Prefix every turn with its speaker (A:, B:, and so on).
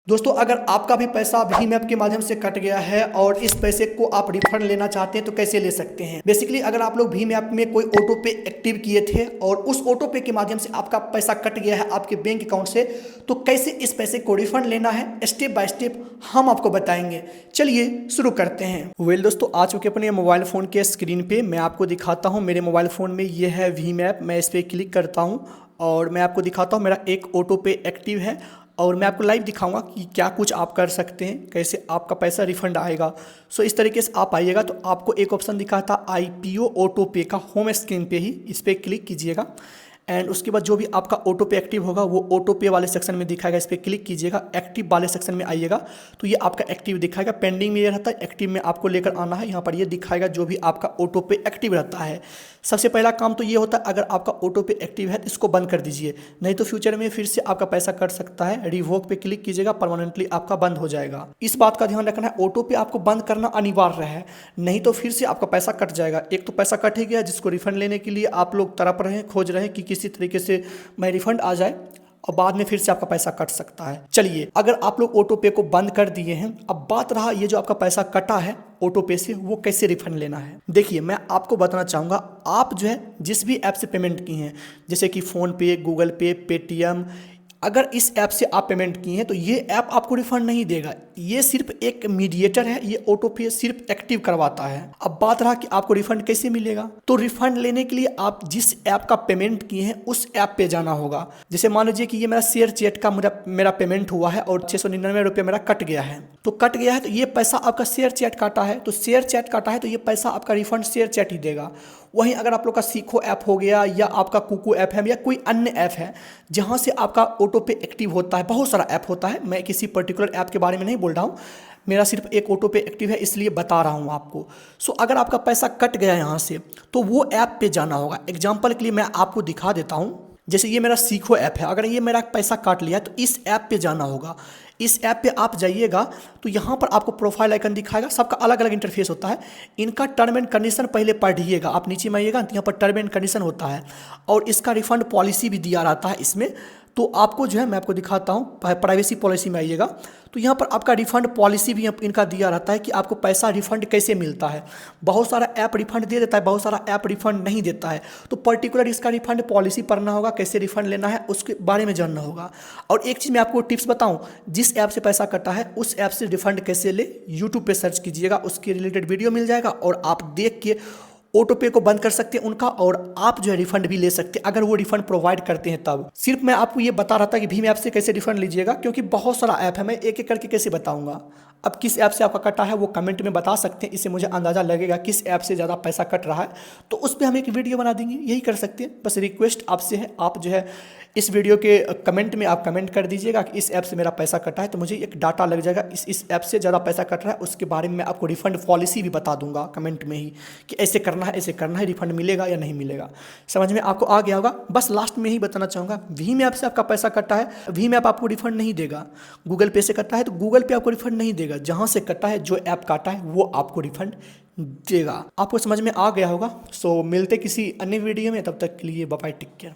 A: दोस्तों अगर आपका भी पैसा भीम ऐप के माध्यम से कट गया है और इस पैसे को आप रिफंड लेना चाहते हैं तो कैसे ले सकते हैं। बेसिकली अगर आप लोग भीम ऐप में कोई ऑटो पे एक्टिव किए थे और उस ऑटो पे के माध्यम से आपका पैसा कट गया है आपके बैंक अकाउंट से, तो कैसे इस पैसे को रिफंड लेना है स्टेप बाय स्टेप हम आपको बताएंगे। चलिए शुरू करते हैं। दोस्तों आ चुके अपने मोबाइल फ़ोन के स्क्रीन पे मैं आपको दिखाता हूँ। मेरे मोबाइल फ़ोन में ये है भीम ऐप। मैं इस पर क्लिक करता हूँ और मैं आपको दिखाता हूँ मेरा एक ऑटो पे एक्टिव है और मैं आपको लाइव दिखाऊंगा कि क्या कुछ आप कर सकते हैं, कैसे आपका पैसा रिफंड आएगा। सो इस तरीके से आप आइएगा तो आपको एक ऑप्शन दिखा था IPO ऑटो पे का, होम स्क्रीन पे ही इस पर क्लिक कीजिएगा एंड उसके बाद जो भी आपका ऑटो पे एक्टिव होगा वो ऑटो पे वाले सेक्शन में दिखाएगा। इस पर क्लिक कीजिएगा, एक्टिव वाले सेक्शन में आइएगा तो ये आपका एक्टिव दिखाएगा। पेंडिंग में ये रहता है, एक्टिव में आपको लेकर आना है। यहाँ पर ये दिखाएगा जो भी आपका ऑटो पे एक्टिव रहता है। सबसे पहला काम तो ये होता है, अगर आपका ऑटो पे एक्टिव है तो इसको बंद कर दीजिए, नहीं तो फ्यूचर में फिर से आपका पैसा कट सकता है। रिवोक पे क्लिक कीजिएगा, परमानेंटली आपका बंद हो जाएगा। इस बात का ध्यान रखना है, ऑटो पे आपको बंद करना अनिवार्य है, नहीं तो फिर से आपका पैसा कट जाएगा। एक तो पैसा कट ही गया जिसको रिफंड लेने के लिए आप लोग तड़प रहे हैं, खोज रहे हैं कि किसी तरीके से मैं रिफंड आ जाए और बाद में फिर से आपका पैसा कट सकता है। चलिए अगर आप लोग ऑटो पे को बंद कर दिए हैं, अब बात रहा ये जो आपका पैसा कटा है ऑटो पे से वो कैसे रिफंड लेना है। देखिए मैं आपको बताना चाहूँगा, आप जो है जिस भी ऐप से पेमेंट की हैं जैसे कि फ़ोन पे, गूगल पे, पेटीएम, अगर इस ऐप से आप पेमेंट किए हैं तो ये ऐप आपको रिफंड नहीं देगा। ये सिर्फ एक मीडिएटर है, ये ऑटो पे सिर्फ एक्टिव करवाता है। अब बात रहा कि आपको रिफंड कैसे मिलेगा, तो रिफंड लेने के लिए आप जिस ऐप का पेमेंट किए हैं उस ऐप पे जाना होगा। जैसे मान लीजिए कि ये मेरा शेयर चैट का मेरा पेमेंट हुआ है और 699 रुपये मेरा कट गया है, तो कट गया है तो ये पैसा आपका शेयर चैट काटा है, तो शेयर चैट काटा है तो ये पैसा आपका रिफंड शेयर चैट ही देगा। वहीं अगर आप लोग का सीखो ऐप हो गया या आपका कुकू ऐप है या कोई अन्य ऐप है जहां से आपका ऑटो पे एक्टिव होता है, बहुत सारा ऐप होता है, मैं किसी पर्टिकुलर ऐप के बारे में नहीं बोल रहा हूँ, मेरा सिर्फ एक ऑटो पे एक्टिव है इसलिए बता रहा हूँ आपको। सो अगर आपका पैसा कट गया यहाँ से तो वो ऐप पे जाना होगा। एग्जाम्पल के लिए मैं आपको दिखा देता हूँ, जैसे ये मेरा सीखो ऐप है, अगर ये मेरा पैसा काट लिया तो इस ऐप पे जाना होगा। इस ऐप पे आप जाइएगा तो यहाँ पर आपको प्रोफाइल आइकन दिखाएगा, सबका अलग अलग इंटरफेस होता है। इनका टर्म एंड कंडीशन पहले पढ़िएगा। आप नीचे में आइएगा तो यहाँ पर टर्म एंड कंडीशन होता है और इसका रिफंड पॉलिसी भी दिया रहता है इसमें। तो आपको जो है मैं आपको दिखाता हूँ, प्राइवेसी पॉलिसी में आइएगा तो यहाँ पर आपका रिफंड पॉलिसी भी इनका दिया रहता है कि आपको पैसा रिफंड कैसे मिलता है। बहुत सारा ऐप रिफंड दे देता है, बहुत सारा ऐप रिफंड नहीं देता है, तो पर्टिकुलर इसका रिफंड पॉलिसी पढ़ना होगा, कैसे रिफंड लेना है उसके बारे में जानना होगा। और एक चीज़ मैं आपको टिप्स बताऊँ, जिस ऐप से पैसा कटा है उस ऐप से रिफंड कैसे ले, यूट्यूब पर सर्च कीजिएगा, उसके रिलेटेड वीडियो मिल जाएगा और आप देख के ऑटो पे को बंद कर सकते हैं उनका, और आप जो है रिफंड भी ले सकते हैं अगर वो रिफंड प्रोवाइड करते हैं तब। सिर्फ मैं आपको ये बता रहा था कि भीम ऐप से कैसे रिफंड लीजिएगा, क्योंकि बहुत सारा ऐप है, मैं एक एक करके कैसे बताऊंगा। अब किस ऐप से आपका कटा है वो कमेंट में बता सकते हैं, इससे मुझे अंदाज़ा लगेगा किस ऐप से ज़्यादा पैसा कट रहा है, तो उस पर हम एक वीडियो बना देंगे। यही कर सकते हैं, बस रिक्वेस्ट आपसे है, आप जो है इस वीडियो के कमेंट में आप कमेंट कर दीजिएगा कि इस ऐप से मेरा पैसा कटा है, तो मुझे एक डाटा लग जाएगा इस ऐप से ज़्यादा पैसा कट रहा है, उसके बारे में मैं आपको रिफंड पॉलिसी भी बता दूंगा कमेंट में ही कि ऐसे करना है, ऐसे करना है, रिफंड मिलेगा या नहीं मिलेगा। समझ में आपको आ गया होगा। बस लास्ट में ही बताना चाहूँगा, भीम ऐप से आपका पैसा कटा है, भीम ऐप आपको रिफंड नहीं देगा। गूगल पे से कटा है तो गूगल पे आपको रिफंड नहीं देगा, जहाँ से कटा है, जो ऐप काटा है वो आपको रिफंड देगा। आपको समझ में आ गया होगा। सो मिलते किसी अन्य वीडियो में, तब तक के लिए बाय बाय, टेक केयर।